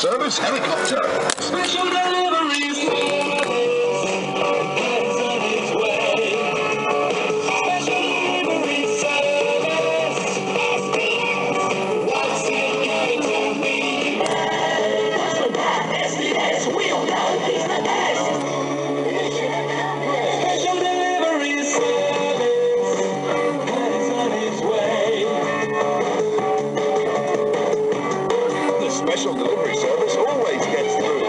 service helicopter. Special delivery service. Special delivery service. SDS. What's it going to be? What's the best? SDS. We'll know he's the best. Special delivery service. He's on his way. The special delivery service always gets through.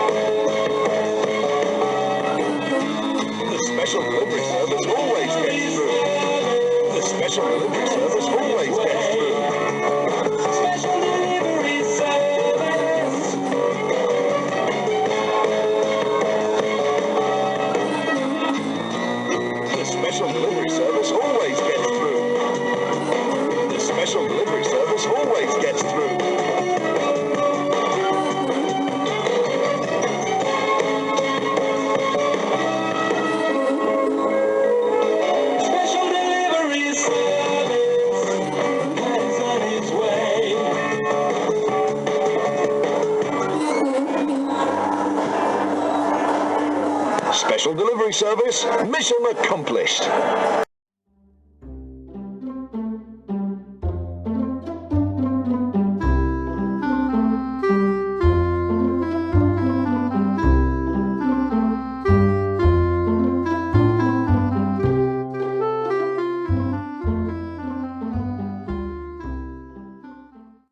The special delivery service always gets through. The special delivery service always gets through. Special delivery service. The special delivery service always gets through. The special delivery service always gets through. Special delivery service is on its way. Special delivery service, mission accomplished.